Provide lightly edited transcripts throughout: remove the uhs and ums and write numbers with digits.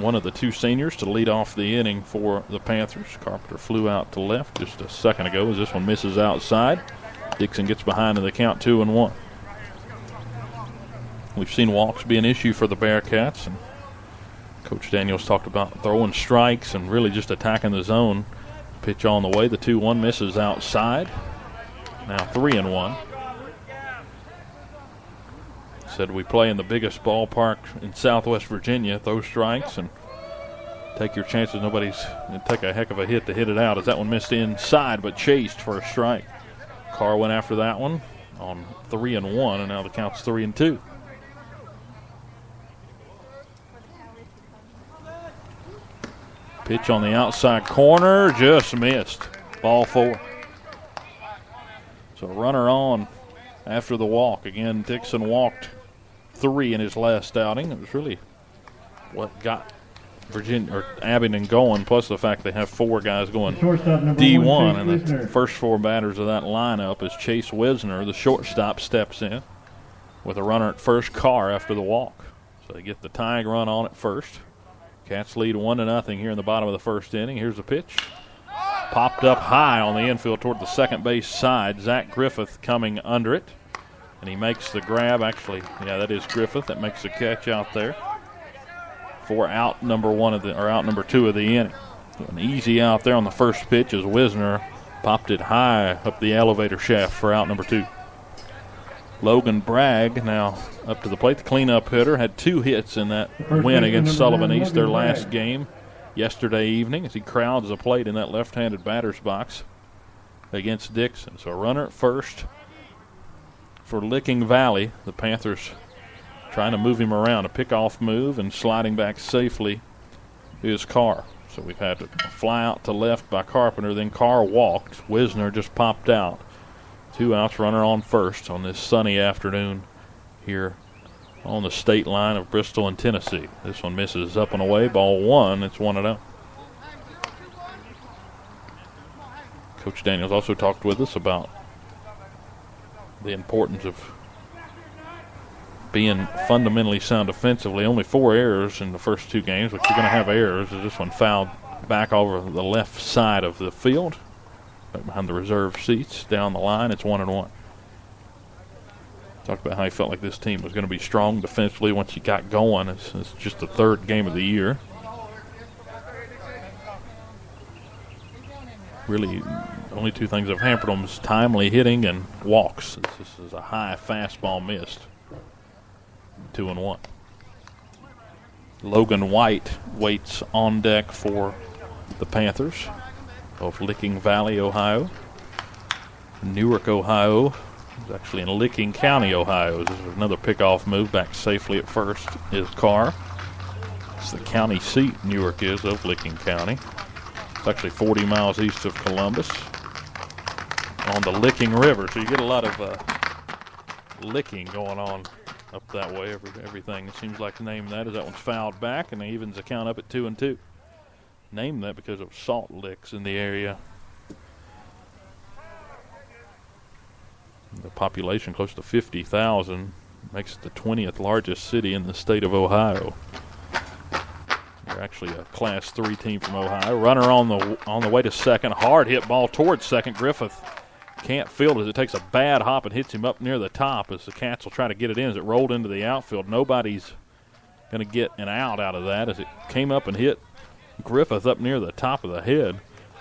one of the two seniors to lead off the inning for the Panthers. Carpenter flew out to left just a second ago as this one misses outside. Dixon gets behind in the count 2-1. We've seen walks be an issue for the Bearcats, and Coach Daniels talked about throwing strikes and really just attacking the zone. Pitch on the way. The 2-1 misses outside. Now 3-1. Said we play in the biggest ballpark in Southwest Virginia. Throw strikes and take your chances. Nobody's going to take a heck of a hit to hit it out, as that one missed inside but chased for a strike. Carr went after that one on 3-1, and now the count's 3-2. Pitch on the outside corner, just missed. Ball 4. So runner on after the walk. Again, Dixon walked 3 in his last outing. It was really what got Virginia or Abingdon going, plus the fact they have 4 guys going D1, and the first 4 batters of that lineup is Chase Wisner. The shortstop steps in with a runner at first, Carr after the walk. So they get the tying run on at first. Cats lead 1-0 here in the bottom of the first inning. Here's the pitch. Popped up high on the infield toward the second base side. Zach Griffith coming under it, and he makes the grab. Actually, yeah, that is Griffith that makes the catch out there for out number 2 of the inning. An easy out there on the first pitch as Wisner popped it high up the elevator shaft for out number 2. Logan Bragg now up to the plate. The cleanup hitter had 2 hits in that win against Sullivan East, their last game yesterday evening, as he crowds the plate in that left-handed batter's box against Dixon. So a runner at first for Licking Valley. The Panthers trying to move him around, a pickoff move, and sliding back safely is Carr. So we've had a fly out to left by Carpenter, then Carr walked. Wisner just popped out. 2 outs, runner on first on this sunny afternoon here on the state line of Bristol and Tennessee. This one misses up and away. Ball 1. It's 1-0. Coach Daniels also talked with us about the importance of being fundamentally sound defensively. Only 4 errors in the first 2 games, but you're going to have errors. This one fouled back over the left side of the field, right behind the reserve seats. Down the line, it's 1-1. Talked about how he felt like this team was going to be strong defensively once he got going. It's just the 3rd game of the year. Really, only 2 things have hampered them is timely hitting and walks. This is a high fastball missed. 2-1. Logan White waits on deck for the Panthers of Licking Valley, Ohio. Newark, Ohio. It's actually in Licking County, Ohio. This is another pickoff move back safely at first is Carr. It's the county seat, Newark is, of Licking County. It's actually 40 miles east of Columbus on the Licking River. So you get a lot of licking going on up that way. Everything, it seems like to name that, as that one's fouled back, and it evens the count up at 2-2. Named that because of salt licks in the area. The population close to 50,000 makes it the 20th largest city in the state of Ohio. They're actually a Class 3 team from Ohio. Runner on the way to second. Hard hit ball towards second. Griffith can't field as it takes a bad hop and hits him up near the top as the Cats will try to get it in as it rolled into the outfield. Nobody's going to get an out of that as it came up and hit Griffith up near the top of the head.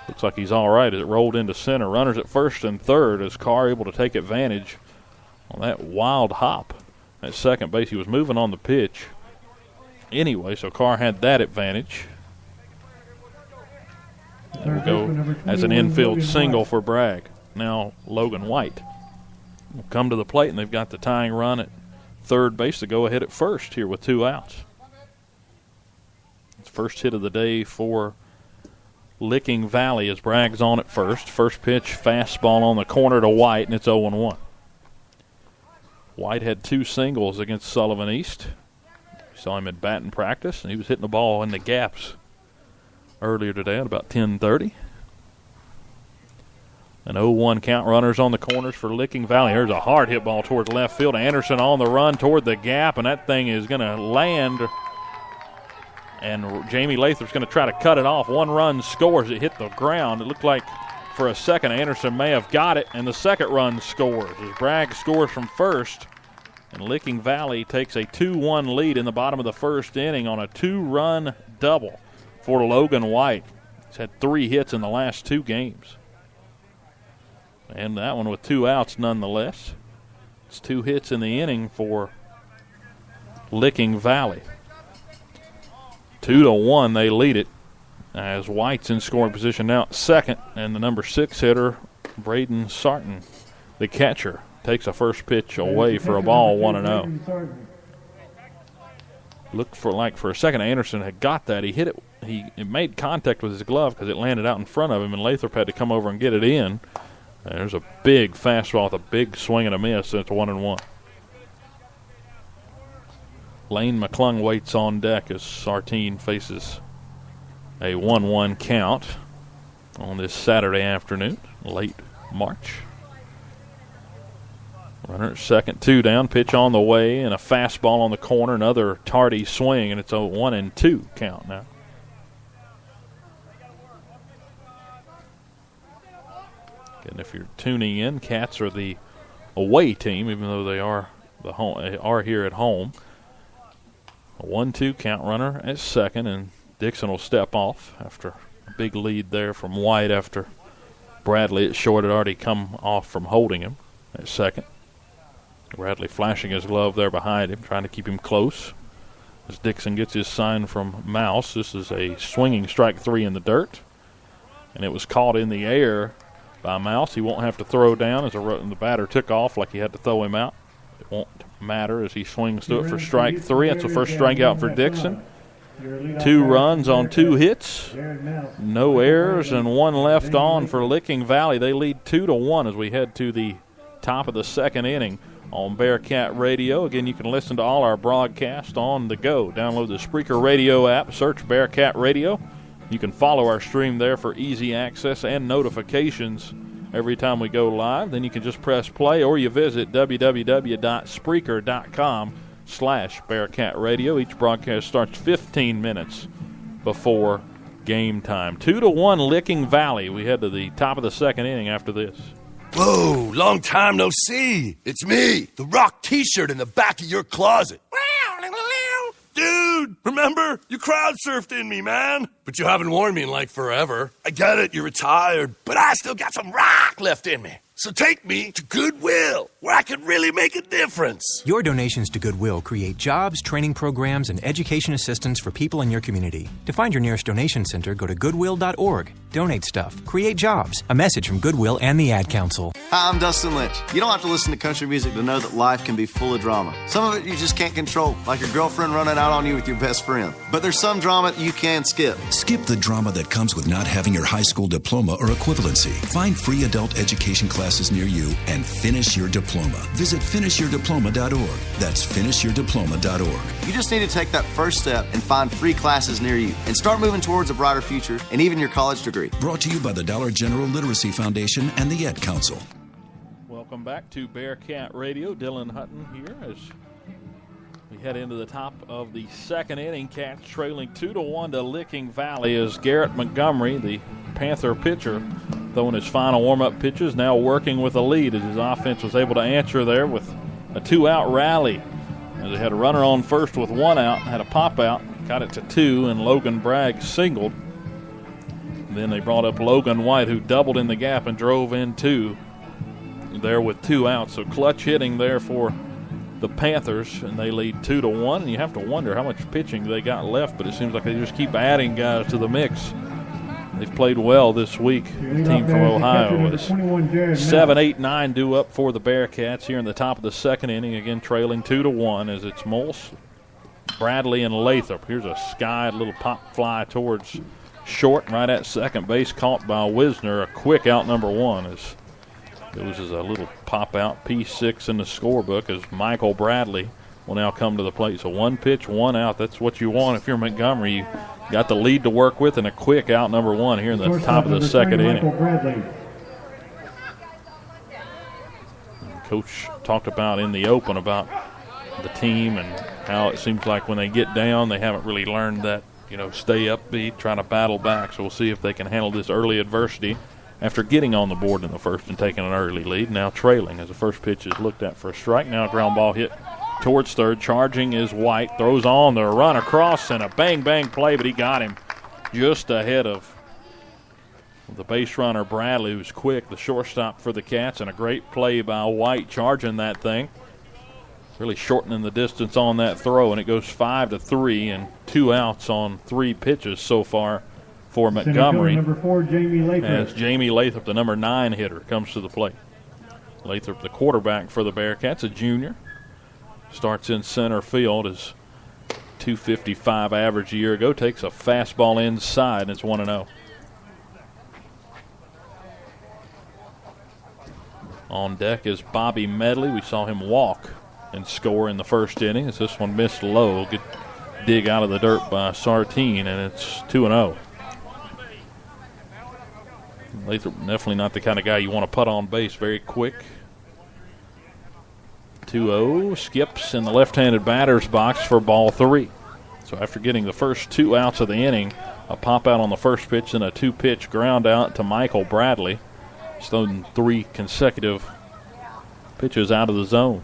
Looks like he's all right as it rolled into center. Runners at first and third as Carr able to take advantage on that wild hop at second base. He was moving on the pitch anyway, so Carr had that advantage. There we go as an infield single for Bragg. Now Logan White will come to the plate, and they've got the tying run at third base to go ahead at first here with 2 outs. It's first hit of the day for Licking Valley as Bragg's on at first. First pitch, fastball on the corner to White, and it's 0-1. White had 2 singles against Sullivan East. We saw him at batting practice, and he was hitting the ball in the gaps earlier today at about 10:30. An 0-1 count. Runners on the corners for Licking Valley. Here's a hard hit ball towards left field. Anderson on the run toward the gap, and that thing is going to land And Jamie Lathrop's going to try to cut it off. 1 run scores. It hit the ground. It looked like for a second Anderson may have got it, and the second run scores. As Bragg scores from first, and Licking Valley takes a 2-1 lead in the bottom of the first inning on a 2-run double for Logan White. He's had 3 hits in the last 2 games. And that one with 2 outs nonetheless. It's 2 hits in the inning for Licking Valley. 2-1, they lead it as White's in scoring position now at second, and the number 6 hitter, Braden Sarton, the catcher, takes a first pitch away for a ball, 1-0. Looked for a second Anderson had got that. He hit it. It made contact with his glove because it landed out in front of him, and Lathrop had to come over and get it in. There's a big fastball with a big swing and a miss, and it's 1-1. Lane McClung waits on deck as Sartine faces a 1-1 count on this Saturday afternoon, late March. Runner at second, 2 down, pitch on the way, and a fastball on the corner, another tardy swing, and it's a 1-2 count now. And if you're tuning in, Cats are the away team, even though they are here at home. A 1-2 count, runner at second, and Dixon will step off after a big lead there from White after Bradley at short had already come off from holding him at second. Bradley flashing his glove there behind him, trying to keep him close. As Dixon gets his sign from Mouse, this is a swinging strike 3 in the dirt. And it was caught in the air by Mouse. He won't have to throw down as the batter took off like he had to throw him out. It won't matter as he swings to it for strike 3. That's the first strikeout for Dixon. 2 runs on 2 hits, no errors, and 1 left on for Licking Valley. They lead 2-1 as we head to the top of the second inning on Bearcat Radio. Again, you can listen to all our broadcasts on the go. Download the Spreaker Radio app, search Bearcat Radio. You can follow our stream there for easy access and notifications every time we go live. Then you can just press play, or you visit www.spreaker.com/Bearcat Radio. Each broadcast starts 15 minutes before game time. 2-1 Licking Valley. We head to the top of the second inning after this. Whoa, long time no see. It's me, the Rock t-shirt in the back of your closet. Dude, remember? You crowd surfed in me, man. But you haven't worn me in like forever. I get it, you're retired, but I still got some rock left in me. So take me to Goodwill, where I can really make a difference. Your donations to Goodwill create jobs, training programs, and education assistance for people in your community. To find your nearest donation center, go to goodwill.org. Donate stuff. Create jobs. A message from Goodwill and the Ad Council. Hi, I'm Dustin Lynch. You don't have to listen to country music to know that life can be full of drama. Some of it you just can't control, like your girlfriend running out on you with your best friend. But there's some drama that you can skip. Skip the drama that comes with not having your high school diploma or equivalency. Find free adult education classes near you and finish your diploma. Visit finishyourdiploma.org. That's finishyourdiploma.org. You just need to take that first step and find free classes near you and start moving towards a brighter future and even your college degree. Brought to you by the Dollar General Literacy Foundation and the Ed Council. Welcome back to Bearcat Radio. Dylan Hutton here as we head into the top of the second inning. Cats trailing 2-1 to Licking Valley as Garrett Montgomery, the Panther pitcher, throwing his final warm-up pitches, now working with a lead as his offense was able to answer there with a 2-out rally. As they had a runner on first with 1 out, had a pop-out, got it to 2, and Logan Bragg singled. Then they brought up Logan White, who doubled in the gap and drove in 2 there with 2 outs. So clutch hitting there for the Panthers, and they lead 2-1. And you have to wonder how much pitching they got left, but it seems like they just keep adding guys to the mix. They've played well this week. The team from Ohio is 7-8-9 due up for the Bearcats here in the top of the second inning. Again, trailing 2-1 as it's Mulse, Bradley, and Lathrop. Here's a sky little pop fly towards short, right at second base, caught by Wisner. A quick out, number 1, as goes as a little pop out, P6 in the scorebook, as Michael Bradley will now come to the plate. So 1 pitch, 1 out. That's what you want if you're Montgomery. You got the lead to work with and a quick out, number 1 here in the top of the second inning. Coach talked about in the open about the team and how it seems like when they get down, they haven't really learned that stay upbeat, trying to battle back. So we'll see if they can handle this early adversity after getting on the board in the first and taking an early lead. Now trailing as the first pitch is looked at for a strike. Now a ground ball hit towards third. Charging is White. Throws on the run across and a bang play, but he got him just ahead of the base runner Bradley, who's quick, the shortstop for the Cats, and a great play by White charging that thing. Really shortening the distance on that throw, and it goes 5-3 and 2 outs on 3 pitches so far for Montgomery. Number 4, Jamie Lathrop. As Jamie Lathrop, the number 9 hitter, comes to the plate. Lathrop, the quarterback for the Bearcats, a junior, starts in center field. His .255 average a year ago, takes a fastball inside, and it's 1-0. On deck is Bobby Medley. We saw him walk and score in the first inning as this one missed low. Good dig out of the dirt by Sartine, and it's 2-0. Lathrop definitely not the kind of guy you want to put on base. Very quick. 2-0. Skips in the left-handed batter's box for ball 3. So after getting the first 2 outs of the inning, a pop out on the first pitch and a 2-pitch ground out to Michael Bradley. He's thrown 3 consecutive pitches out of the zone.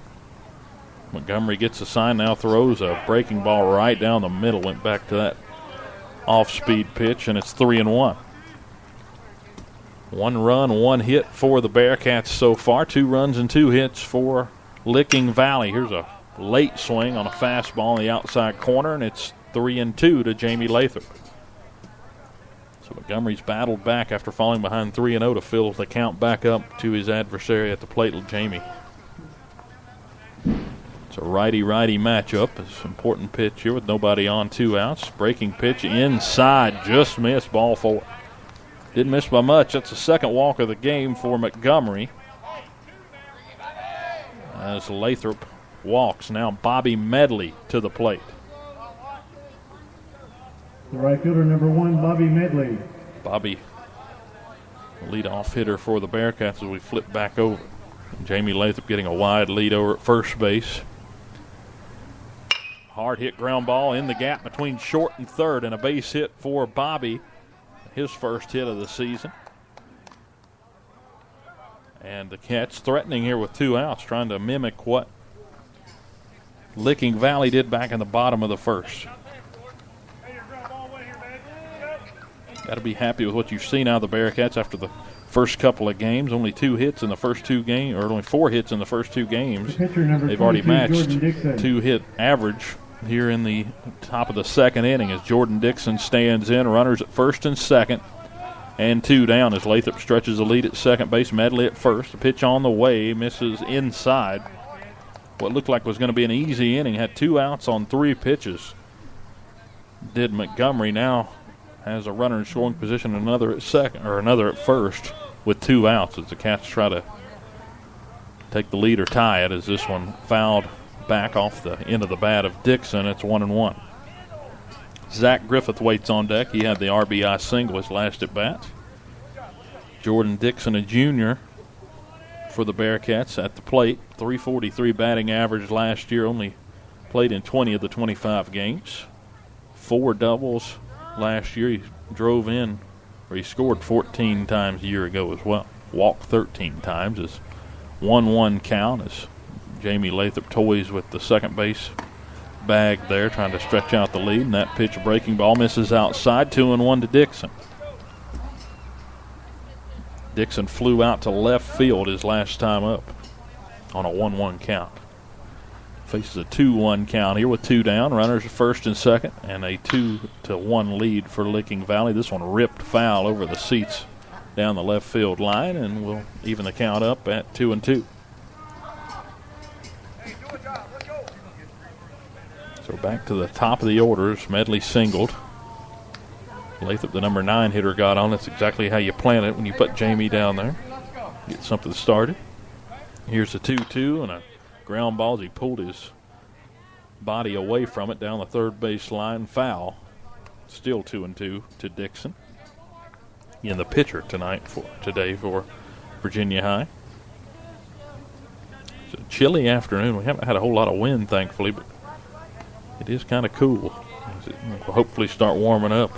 Montgomery gets a sign, now throws a breaking ball right down the middle. Went back to that off-speed pitch, and it's 3-1. 1 run, 1 hit for the Bearcats so far. 2 runs and 2 hits for Licking Valley. Here's a late swing on a fastball in the outside corner, and it's 3-2 to Jamie Lathrop. So Montgomery's battled back after falling behind 3-0 to fill the count back up to his adversary at the plate, Jamie. It's a righty-righty matchup. It's an important pitch here with nobody on, 2 outs. Breaking pitch inside, just missed, ball 4. Didn't miss by much. That's the second walk of the game for Montgomery. As Lathrop walks, now Bobby Medley to the plate. The right fielder, number 1, Bobby Medley. Bobby, lead-off hitter for the Bearcats as we flip back over. Jamie Lathrop getting a wide lead over at first base. Hard hit ground ball in the gap between short and third, and a base hit for Bobby, his first hit of the season. And the Cats threatening here with 2 outs, trying to mimic what Licking Valley did back in the bottom of the first. Got to be happy with what you've seen out of the Bearcats after the first couple of games. Only 2 hits in the first 2 games, or only 4 hits in the first 2 games. They've already matched 2-hit average here in the top of the second inning as Jordan Dixon stands in. Runners at first and second, and 2 down as Lathrop stretches the lead at second base. Medley at first. The pitch on the way, misses inside. What looked like was going to be an easy inning. Had 2 outs on 3 pitches. Did Montgomery. Now has a runner in scoring position, another at second, or another at first, with 2 outs as the Cats try to take the lead or tie it, as this one fouled back off the end of the bat of Dixon. It's 1-1. Zach Griffith waits on deck. He had the RBI single his last at bat. Jordan Dixon, a junior for the Bearcats, at the plate. .343 batting average last year, only played in 20 of the 25 games. 4 doubles last year. He drove in, or he scored 14 times a year ago as well. Walked 13 times. As 1-1 count as Jamie Lathrop toys with the second base bag there, trying to stretch out the lead. And that pitch, a breaking ball, misses outside. 2-1 to Dixon. Dixon flew out to left field his last time up on a 1-1 count. Faces a 2-1 count here with 2 down. Runners at first and second, and a 2-1 lead for Licking Valley. This one ripped foul over the seats down the left field line, and will even the count up at 2-2. So back to the top of the orders. Medley singled. Lathrop, the number 9 hitter, got on. That's exactly how you plan it when you put Jamie down there. Get something started. Here's a 2-2 and a ground ball as he pulled his body away from it down the third base line. Foul. Still 2-2 to Dixon. In the pitcher today for Virginia High. It's a chilly afternoon. We haven't had a whole lot of wind, thankfully, but it is kind of cool. We'll hopefully start warming up.